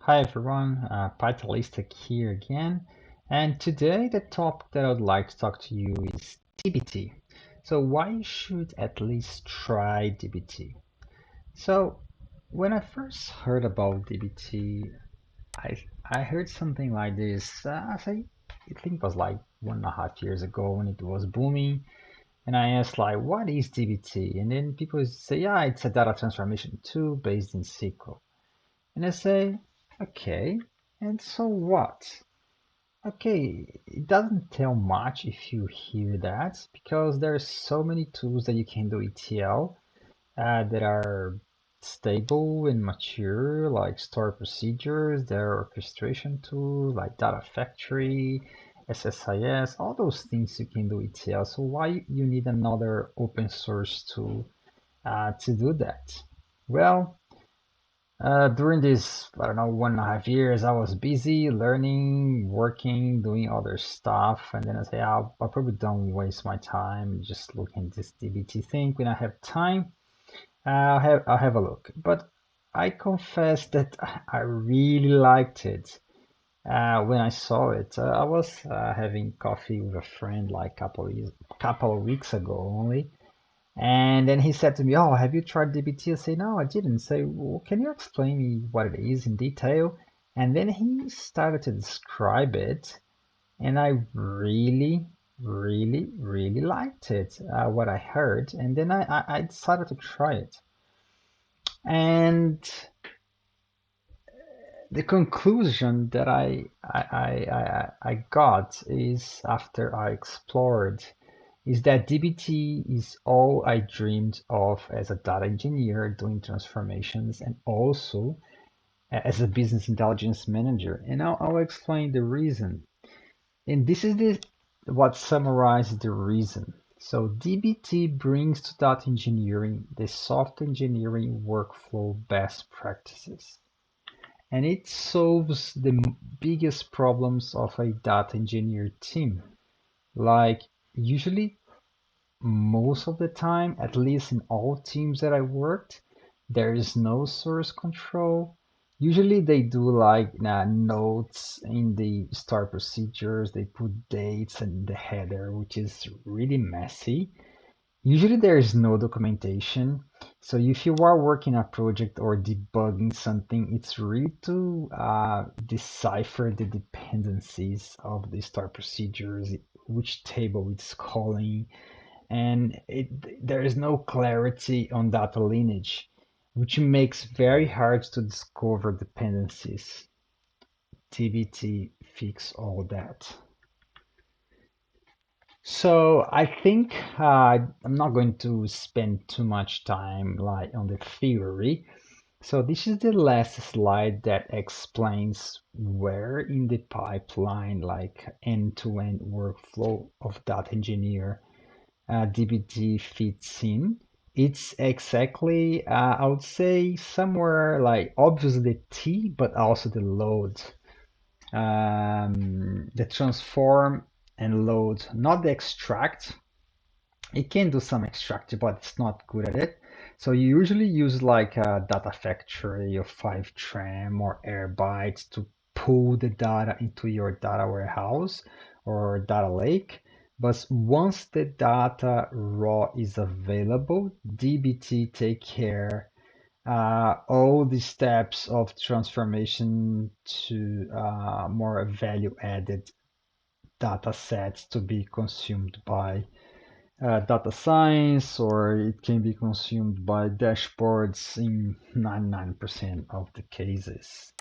Hi everyone, Pythalistic here again, and today the topic that I would like to talk to you is DBT. So why you should at least try DBT? So when I first heard about DBT, I I heard something like this. I think it was like 1.5 years ago when it was booming, and I asked like, what is DBT? And then people say, yeah, it's a data transformation tool based in SQL. And I say, okay, and so what? Okay, it doesn't tell much if you hear that, because there's so many tools that you can do ETL that are stable and mature, like store procedures, there are orchestration tools like Data Factory, SSIS, all those things you can do ETL. So why you need another open source tool to do that? Well, during this, I don't know, 1.5 years, I was busy learning, working, doing other stuff, and then I say, I'll probably don't waste my time just looking at this DBT thing. When I have time, I'll have a look. But I confess that I really liked it when I saw it. I was having coffee with a friend like couple of weeks ago only, and then he said to me, "Oh, have you tried DBT?" I say, "No, I didn't." Say, well, "Can you explain me what it is in detail?" And then he started to describe it, and I really, really, really liked it, what I heard. And then I decided to try it. And the conclusion that I got is after I explored is that DBT is all I dreamed of as a data engineer doing transformations and also as a business intelligence manager. And I'll explain the reason. And this is what summarizes the reason. So DBT brings to data engineering the software engineering workflow best practices. And it solves the biggest problems of a data engineer team. Like usually most of the time, at least in all teams that I worked, there is no source control. Usually they do like notes in the start procedures, they put dates in the header, which is really messy. Usually there is no documentation. So if you are working a project or debugging something, it's really to decipher the dependencies of the start procedures, which table it's calling, and there is no clarity on data lineage, which makes very hard to discover dependencies. DBT fix all that. So I think I'm not going to spend too much time like on the theory. So this is the last slide that explains where in the pipeline, like end-to-end workflow of data engineer, DBT fits in. It's exactly, I would say, somewhere like obviously the T, but also the load, the transform and load, not the extract. It can do some extract, but it's not good at it. So you usually use like a data factory or 5 tram or Airbytes to pull the data into your data warehouse or data lake. But once the data raw is available, DBT take care all the steps of transformation to more value added data sets to be consumed by data science, or it can be consumed by dashboards in 99% of the cases.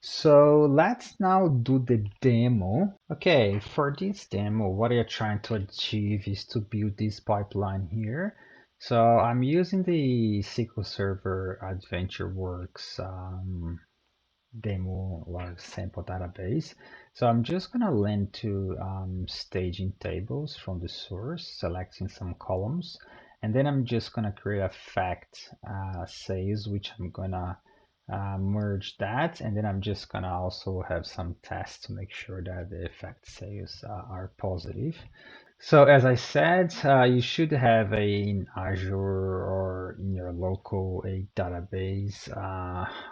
So let's now do the demo. Okay, for this demo, what you're trying to achieve is to build this pipeline here. So I'm using the SQL Server AdventureWorks demo like sample database. So I'm just gonna link to staging tables from the source, selecting some columns, and then I'm just gonna create a fact sales, which I'm gonna merge that, and then I'm just gonna also have some tests to make sure that the fact sales are positive. So as I said, you should have in Azure or in your local a database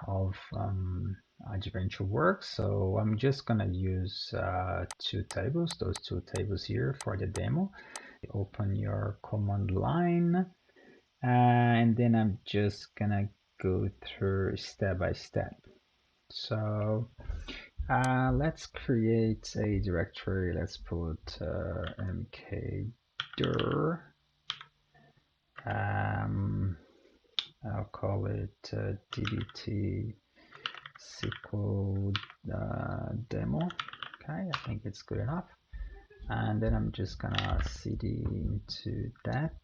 of eventual work. So I'm just gonna use two tables, those two tables here for the demo. Open your command line, and then I'm just gonna go through step by step. So let's create a directory. Let's put mkdir. I'll call it dbt SQL demo. Okay, I think it's good enough. And then I'm just gonna cd into that.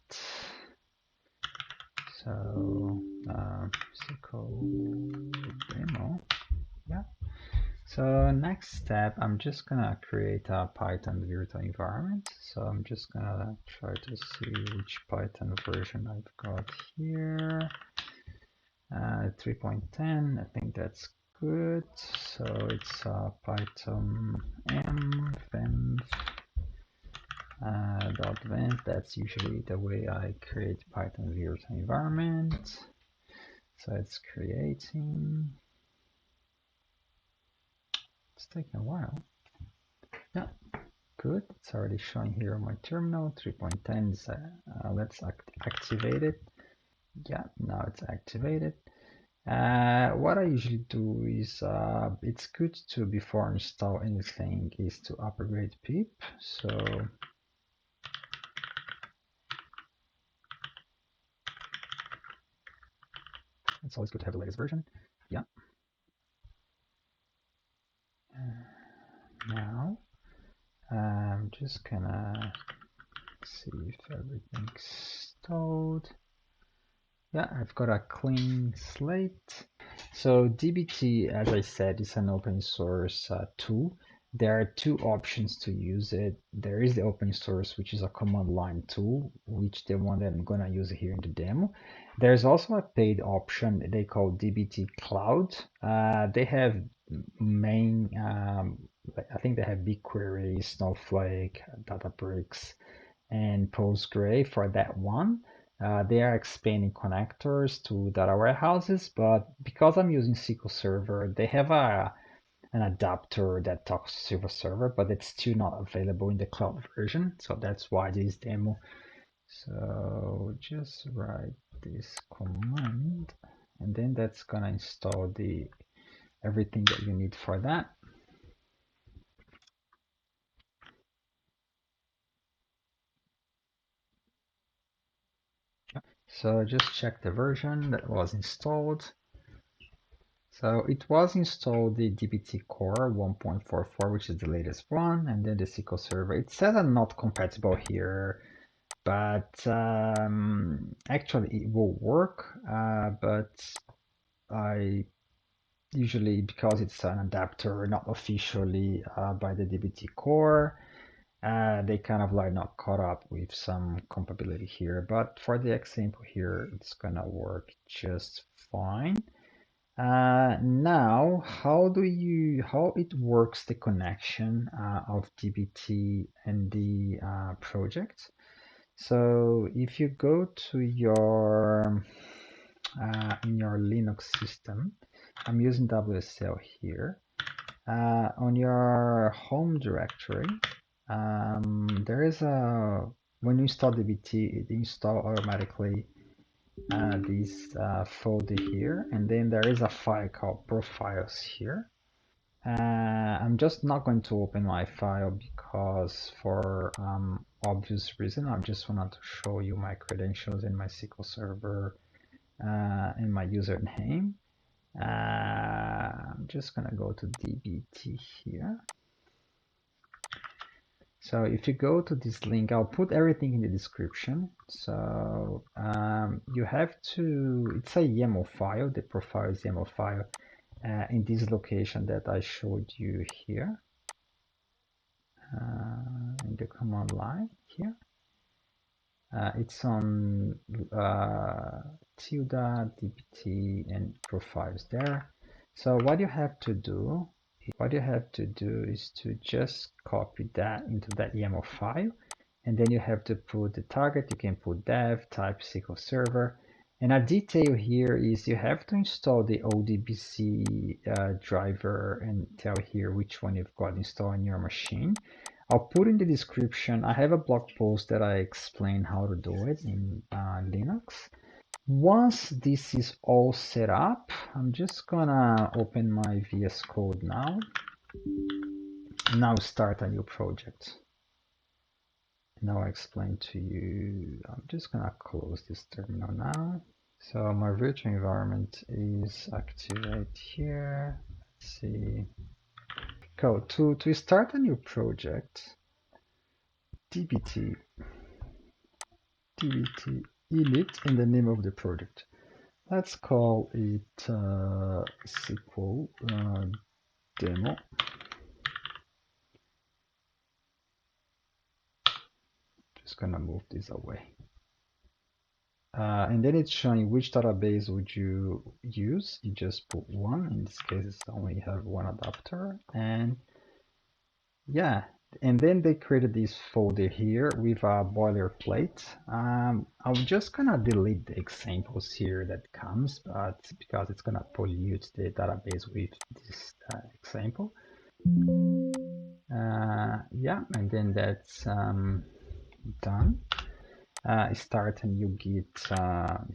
So SQL demo. Yeah. So next step, I'm just gonna create a Python virtual environment. So I'm just gonna try to see which Python version I've got here. 3.10, I think that's good. So it's Python m venv .venv. That's usually the way I create Python virtual environment. So it's creating. It's taking a while. Yeah, good. It's already showing here on my terminal. 3.10 is, let's activate it. Yeah, now it's activated. What I usually do is it's good to, before install anything, is to upgrade pip. So it's always good to have the latest version. Yeah. Now I'm just gonna see if everything's installed. Yeah, I've got a clean slate. So DBT, as I said, is an open source tool. There are two options to use it. There is the open source, which is a command line tool, which the one that I'm gonna use here in the demo. There's also a paid option they call DBT Cloud. They have main, I think they have BigQuery, Snowflake, Databricks, and Postgre for that one. They are expanding connectors to data warehouses, but because I'm using SQL Server, they have an adapter that talks to SQL Server, but it's still not available in the cloud version. So that's why this demo. So just write this command, and then that's gonna install the everything that you need for that. So just check the version that was installed. So it was installed the dbt-core 1.44, which is the latest one, and then the SQL Server. It says I'm not compatible here, but actually it will work. But I usually, because it's an adapter, not officially by the dbt-core, they kind of like not caught up with some compatibility here. But for the example here, it's gonna work just fine. Now, how it works, the connection of DBT and the project. So if you go to your in your Linux system, I'm using WSL here. On your home directory, there is a, when you install DBT, it installs automatically this folder here, and then there is a file called profiles here. I'm just not going to open my file because for obvious reason, I just wanted to show you my credentials in my SQL Server and my username. I'm just gonna go to DBT here. So if you go to this link, I'll put everything in the description. So you have to, it's a YAML file, the profiles YAML file in this location that I showed you here in the command line here. It's on tilde, dbt, and profiles there. So what you have to do is to just copy that into that YAML file, and then you have to put the target. You can put dev, type SQL Server, And a detail here is you have to install the ODBC driver and tell here which one you've got installed on your machine. I'll put in the description. I have a blog post that I explain how to do it in Linux. Once this is all set up, I'm just gonna open my VS Code now. Now start a new project. Now I explain to you. I'm just gonna close this terminal now. So my virtual environment is activate here. Let's see. Go to start a new project. dbt init in the name of the project. Let's call it SQL demo. Just gonna move this away. And then it's showing which database would you use. You just put one. In this case, it's only have one adapter. And yeah, and then they created this folder here with a boilerplate. I'm just gonna delete the examples here that comes, but because it's gonna pollute the database with this example. Yeah, and then that's done. Start a new Git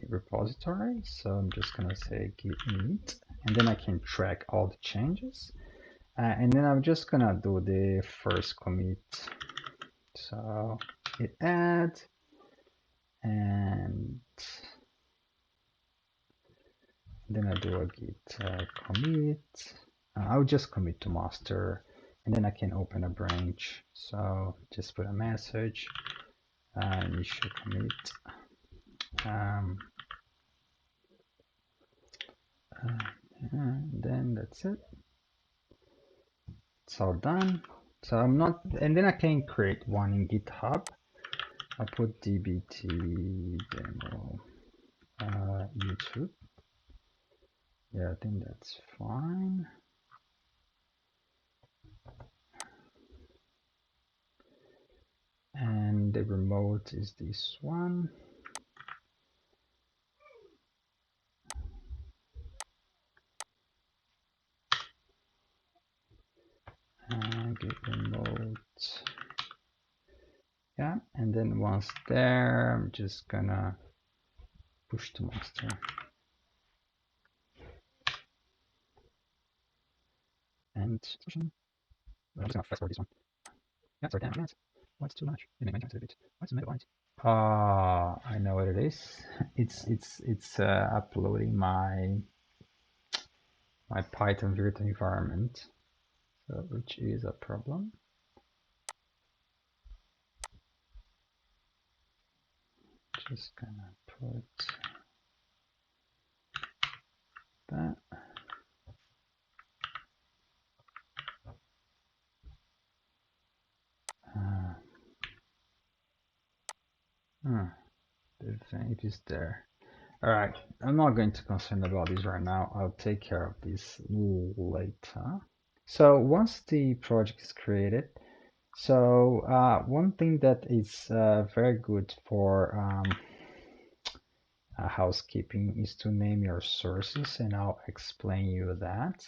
repository. So I'm just gonna say git init, and then I can track all the changes. And then I'm just gonna do the first commit. So git add, and then I do a git commit. I'll just commit to master, and then I can open a branch. So just put a message, initial commit. And then that's it. It's all done. So I'm not, and then I can create one in GitHub. I'll put dbt demo YouTube. Yeah, I think that's fine. And the remote is this one. Git remote. Yeah, and then once there, I'm just gonna push to master. And I'm just gonna fast forward this one. Yeah, sorry, damn minutes. What's too much? It makes a bit. What's a megabyte? I know what it is. It's uploading my Python virtual environment, so which is a problem. Just gonna put that. The vape is there. All right, I'm not going to concern about this right now. I'll take care of this later. So once the project is created, so one thing that is very good for housekeeping is to name your sources, and I'll explain you that.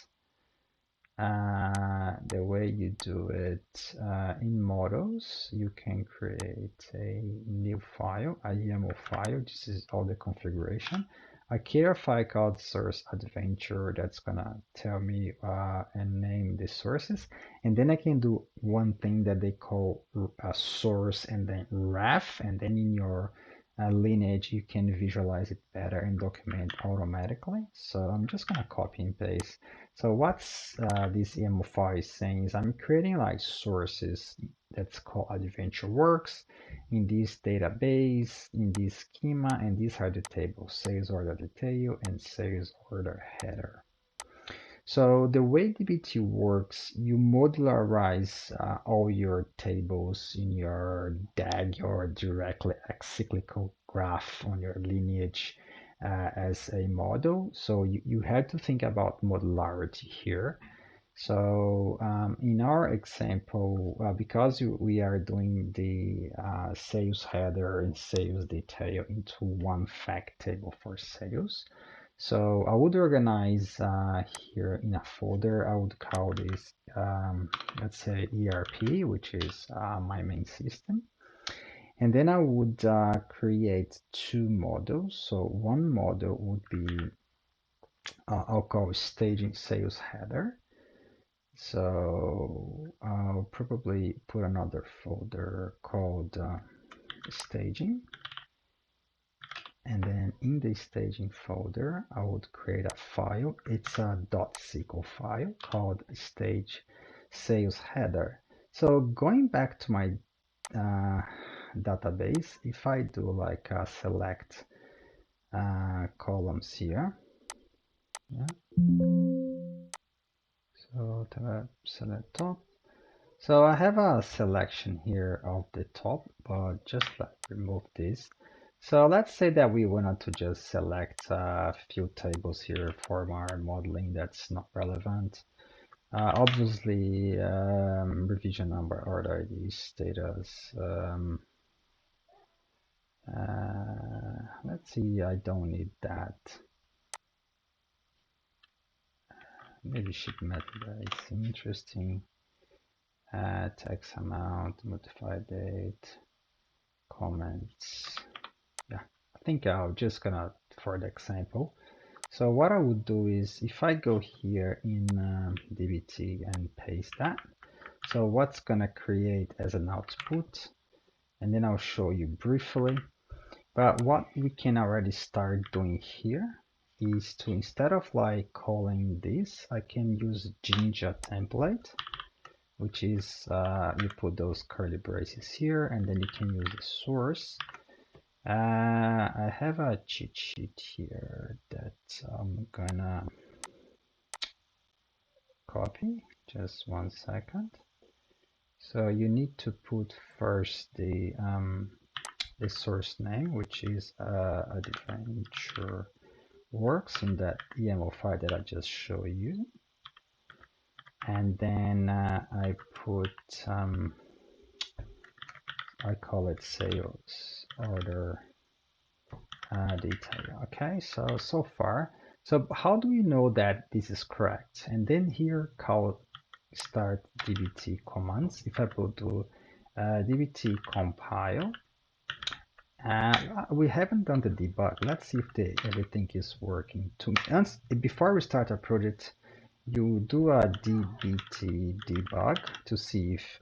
The way you do it in models, you can create a new file, a YAML file. This is all the configuration. I create a file called source adventure that's gonna tell me and name the sources, and then I can do one thing that they call a source and then ref, and then in your lineage you can visualize it better and document automatically. So I'm just gonna copy and paste. So what's this YAML file is saying is I'm creating like sources that's called adventure works in this database, in this schema, and these are the tables, sales order detail and sales order header. So the way DBT works, you modularize all your tables in your DAG or directly cyclical graph on your lineage as a model. So you have to think about modularity here. So in our example, because we are doing the sales header and sales detail into one fact table for sales, so I would organize here in a folder. I would call this, let's say, ERP, which is my main system. And then I would create two models. So one model would be, I'll call staging sales header. So I'll probably put another folder called staging. And then in the staging folder, I would create a file. It's a .sql file called stage sales header. So going back to my database, if I do like a select columns here, yeah. So select top. So I have a selection here of the top, but just remove this. So let's say that we wanted to just select a few tables here for our modeling that's not relevant. Obviously, revision number, order ID, status. Let's see, I don't need that. Maybe ship method is interesting. Text amount, modify date, comments. Yeah, I think I'm just gonna, for the example. So what I would do is if I go here in DBT and paste that, so what's gonna create as an output, and then I'll show you briefly. But what we can already start doing here is to, instead of like calling this, I can use Jinja template, which is you put those curly braces here, and then you can use the source. I have a cheat sheet here that I'm gonna copy. Just 1 second. So you need to put first the source name, which is adventure works in that YAML file that I just showed you. And then I put, I call it sales order detail. Okay, so far. So how do we know that this is correct? And then here call start dbt commands. If I go to dbt compile, we haven't done the debug. Let's see if everything is working. Before we start a project, you do a dbt debug to see if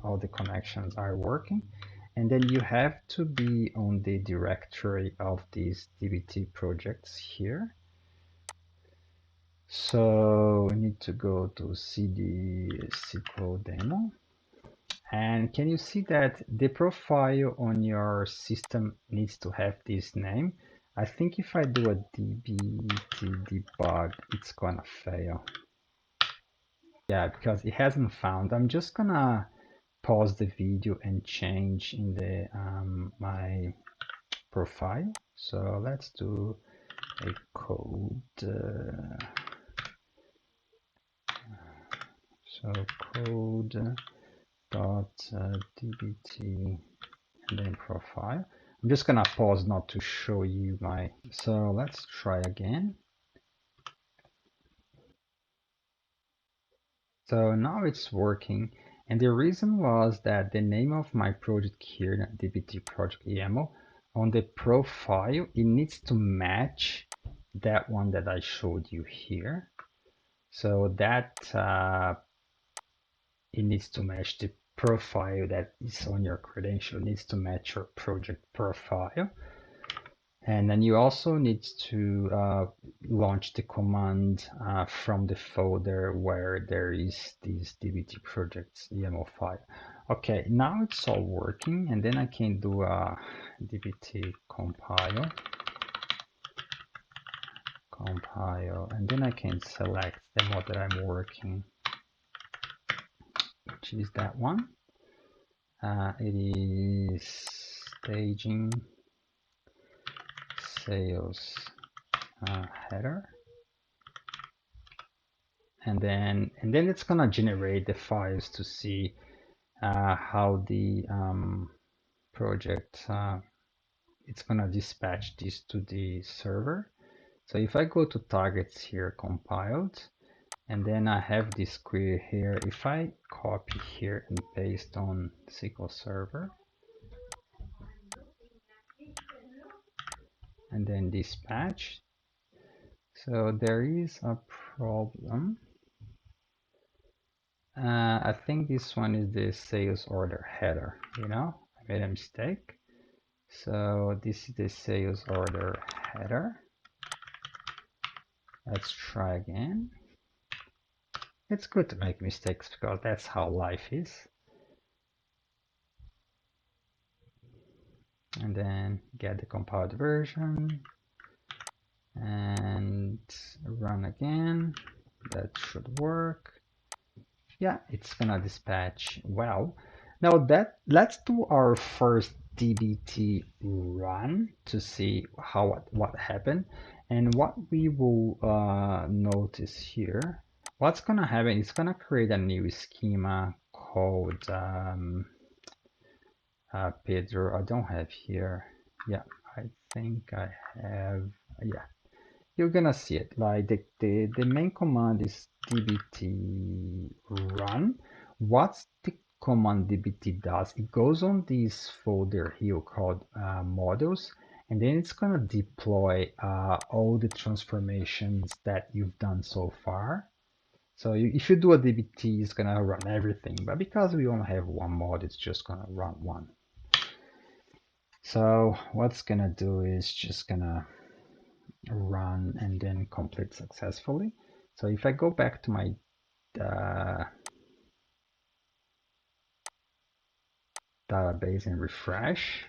all the connections are working. And then you have to be on the directory of these DBT projects here. So we need to go to cd SQL demo. And can you see that the profile on your system needs to have this name? I think if I do a dbt debug, it's gonna fail. Yeah, because it hasn't found. I'm just gonna pause the video and change in the my profile. So let's do a code. So code dot dbt and then profile. I'm just gonna pause not to show you my. So let's try again. So now it's working. And the reason was that the name of my project here, DBT Project YAML, on the profile, it needs to match that one that I showed you here. So that it needs to match the profile that is on your credential, it needs to match your project profile. And then you also need to launch the command from the folder where there is this DBT projects YAML file. Okay, now it's all working, and then I can do a dbt compile, and then I can select the mode that I'm working, which is that one. It is staging sales header. and then it's gonna generate the files to see how the project it's gonna dispatch this to the server. So if I go to targets here, compiled, and then I have this query here, if I copy here and paste on SQL Server, and then dispatch, so there is a problem. I think this one is the sales order header, you know, I made a mistake. So this is the sales order header. Let's try again. It's good to make mistakes because that's how life is. And then get the compiled version and run again. That should work. Yeah, it's gonna dispatch well. Now let's do our first DBT run to see what happened. And what we will notice here, what's gonna happen, it's gonna create a new schema called Pedro. I don't have here. Yeah, I think I have. Yeah, you're gonna see it. Like the main command is dbt run. What's the command dbt does? It goes on this folder here called models, and then it's gonna deploy all the transformations that you've done so far. So if you do a dbt, it's gonna run everything. But because we only have one mod, it's just gonna run one. So what's gonna do is just gonna run and then complete successfully. So if I go back to my database and refresh,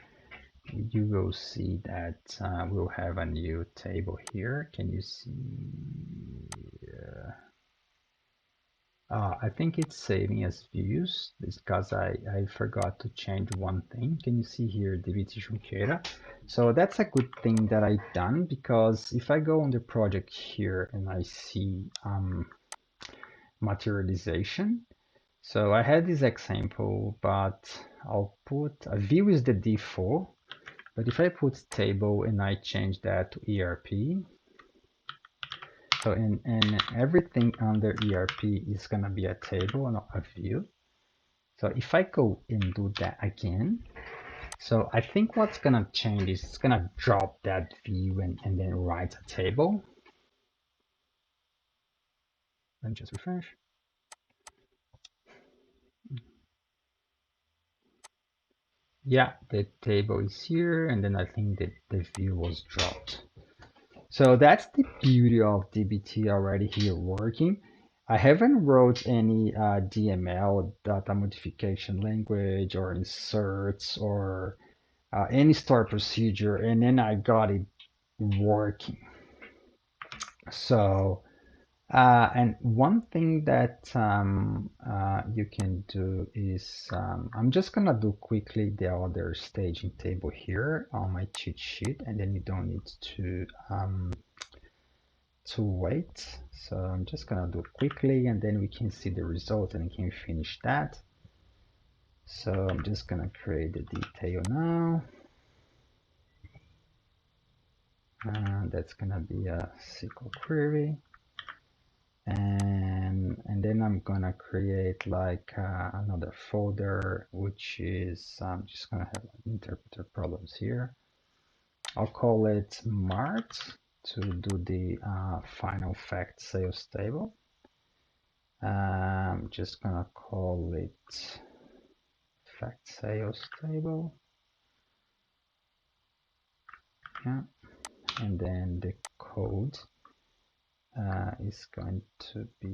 you will see that we'll have a new table here. Can you see? I think it's saving as views because I forgot to change one thing. Can you see here DBT Junqueira? So that's a good thing that I've done, because if I go on the project here and I see materialization, so I had this example, but I'll put a view is the default, but if I put table and I change that to ERP, so in everything under ERP is going to be a table, not a view. So if I go and do that again, so I think what's going to change is it's going to drop that view and then write a table. Let me just refresh. Yeah, the table is here, and then I think that the view was dropped. So that's the beauty of DBT already here working. I haven't wrote any DML, data modification language, or inserts, or any store procedure, and then I got it working. So, and one thing that you can do is, I'm just gonna do quickly the other staging table here on my cheat sheet, and then you don't need to wait. So I'm just gonna do it quickly, and then we can see the result and we can finish that. So I'm just gonna create the detail now. And that's gonna be a SQL query. And then I'm gonna create like another folder, which is I'm just gonna have interpreter problems here. I'll call it Mart to do the final fact sales table. I'm just gonna call it fact sales table. Yeah, and then the code is going to be,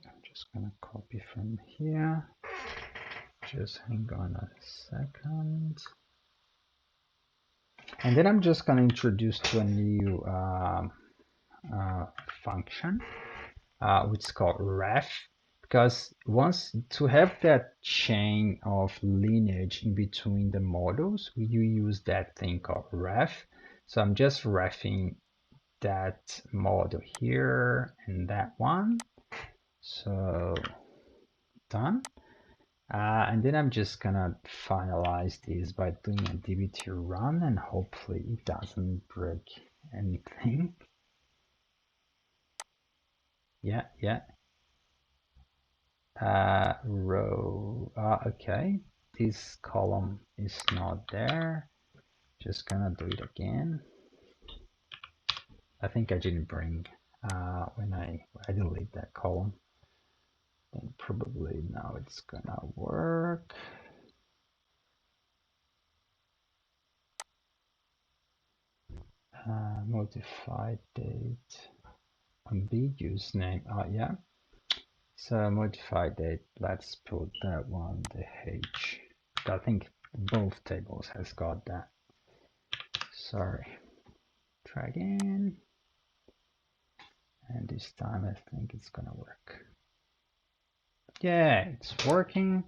I'm just gonna copy from here. Just hang on a second. And then I'm just gonna introduce to a new function, which is called ref, because once to have that chain of lineage in between the models, you use that thing called ref. So I'm just refing that model here and that one. So done. And then I'm just gonna finalize this by doing a dbt run, and hopefully it doesn't break anything. Yeah. Row. Okay, this column is not there. Just gonna do it again. I think I didn't bring when I delete that column. Then probably now it's gonna work. Modified date, ambiguous name. Yeah. So modified date. Let's put that one the H. I think both tables has got that. Sorry. Try again. And this time I think it's gonna work. Yeah, it's working.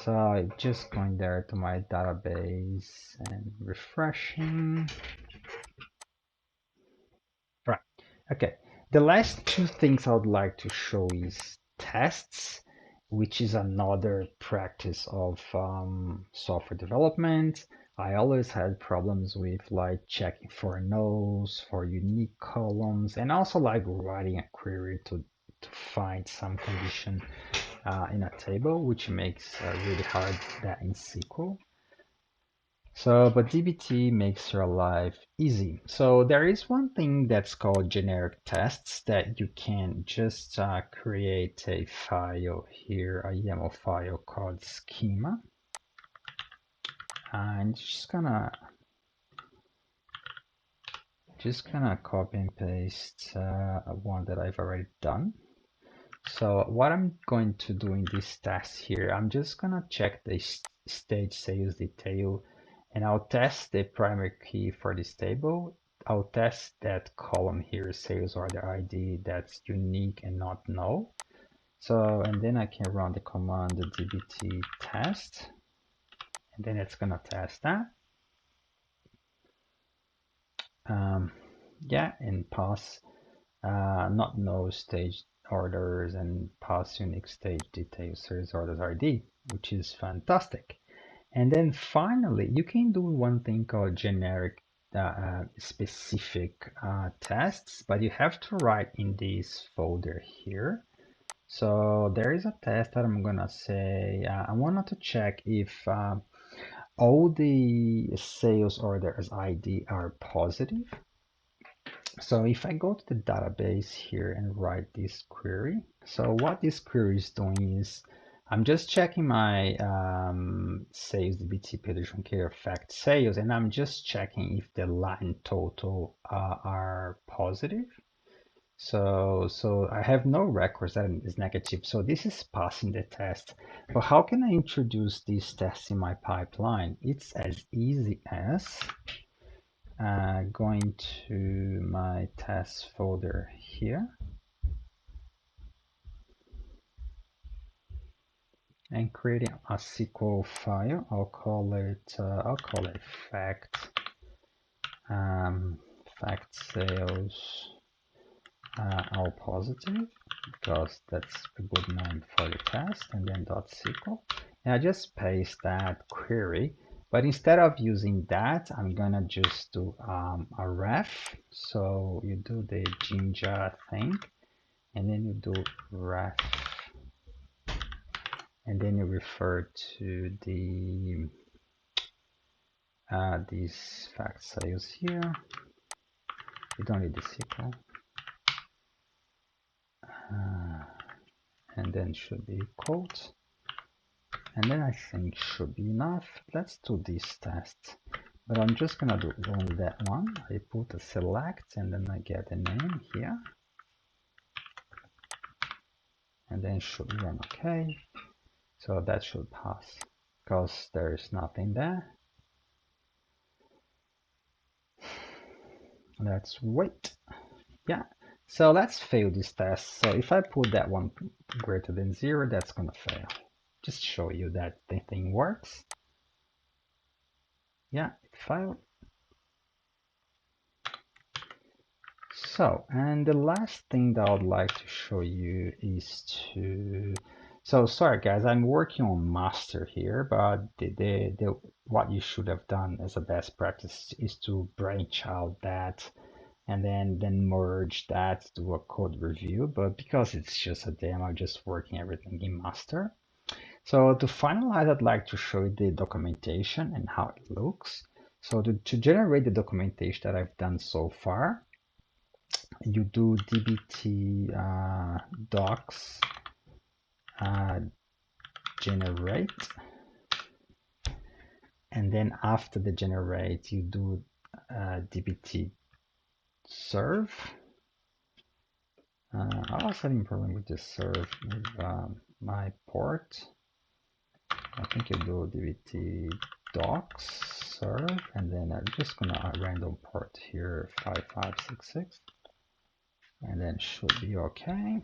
So I'm just going there to my database and refreshing. Right. Okay. The last two things I would like to show is tests, which is another practice of software development. I always had problems with like checking for no's, for unique columns, and also like writing a query to find some condition in a table, which makes really hard that in SQL. So, but DBT makes your life easy. So there is one thing that's called generic tests that you can just create a file here, a YAML file called schema. And just gonna copy and paste one that I've already done. So what I'm going to do in this test here, I'm just gonna check the stage sales detail, and I'll test the primary key for this table. I'll test that column here, sales order ID, that's unique and not null. So, and then I can run the command the dbt test, and then it's gonna test that. Yeah, and pass not no stage orders and pass unique stage details series orders ID, which is fantastic. And then finally, you can do one thing called generic specific tests, but you have to write in this folder here. So there is a test that I'm gonna say, I wanted to check if all the sales orders ID are positive. So if I go to the database here and write this query, so what this query is doing is I'm just checking my sales DBT Pedro care fact sales, and I'm just checking if the line total are positive. So I have no records that is negative. So this is passing the test. But how can I introduce these tests in my pipeline? It's as easy as going to my test folder here and creating a SQL file. I'll call it fact sales all positive, because that's a good name for the test, and then .sql. And I just paste that query. But instead of using that, I'm gonna just do a ref. So you do the Jinja thing, and then you do ref, and then you refer to the these fact sales here. You don't need the SQL, and then should be quote. And then I think should be enough. Let's do this test. But I'm just gonna do only that one. I put a select, and then I get a name here. And then should run okay. So that should pass, because there's nothing there. Let's wait. Yeah. So let's fail this test. So if I put that one greater than 0, that's gonna fail. Just show you that the thing works. Yeah, it failed. So, and the last thing that I would like to show you is to, so sorry guys, I'm working on master here, but what you should have done as a best practice is to branch out that and then merge that to a code review. But because it's just a demo, I'm just working everything in master. So to finalize, I'd like to show you the documentation and how it looks. So to generate the documentation that I've done so far, you do dbt docs generate, and then after the generate, you do dbt serve. I was having a problem with this serve with my port. I think you do dbt docs serve, and then I'm just gonna random port here 5566, and then should be okay.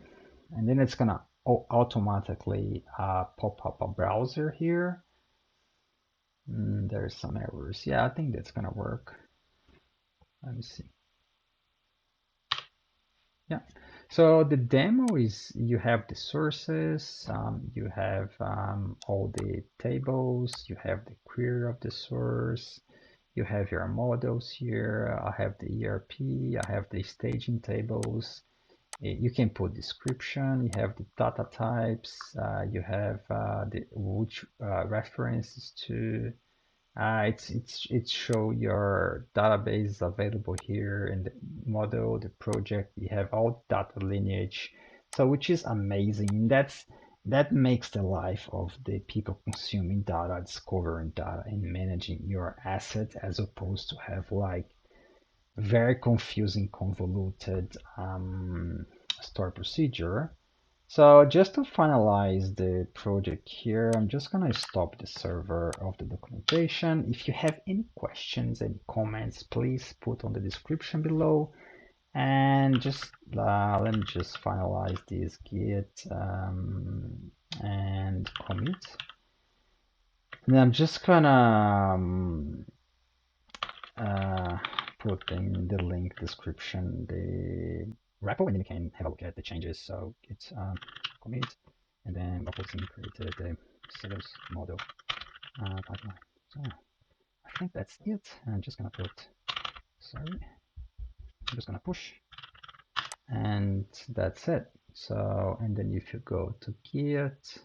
And then it's gonna automatically pop up a browser here. There's some errors. Yeah, I think that's gonna work. Let me see. Yeah. So the demo is you have the sources, you have all the tables, you have the query of the source, you have your models here. I have the ERP, I have the staging tables. You can put description, you have the data types, you have which references to. It show your database available here in the model, the project. You have all data lineage, so which is amazing. That makes the life of the people consuming data, discovering data, and managing your assets, as opposed to have like very confusing, convoluted store procedure. So just to finalize the project here, I'm just gonna stop the server of the documentation. If you have any questions, any comments, please put on the description below. And just let me just finalize this git and commit. And I'm just gonna put in the link description the repo, and then you can have a look at the changes. So it's commit, and then opposing created the sales model pipeline. So I think that's it. I'm just gonna put sorry. I'm just gonna push, and that's it. So and then if you go to Git,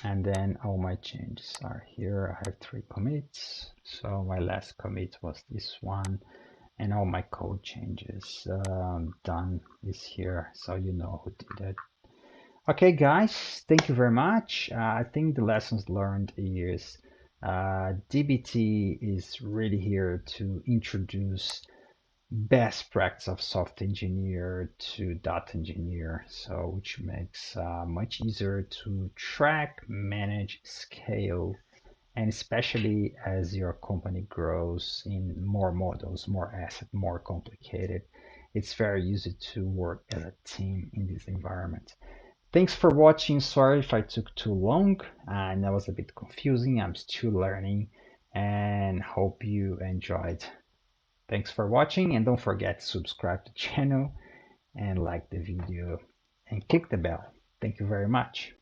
and then all my changes are here. I have 3 commits. So my last commit was this one, and all my code changes done is here, so you know who did it. Okay guys, thank you very much. I think the lessons learned is DBT is really here to introduce best practice of software engineer to data engineer, so which makes much easier to track, manage, scale, and especially as your company grows in more models, more asset, more complicated, it's very easy to work as a team in this environment. Thanks for watching. Sorry if I took too long and that was a bit confusing. I'm still learning and hope you enjoyed. Thanks for watching, and don't forget to subscribe to the channel and like the video and click the bell. Thank you very much.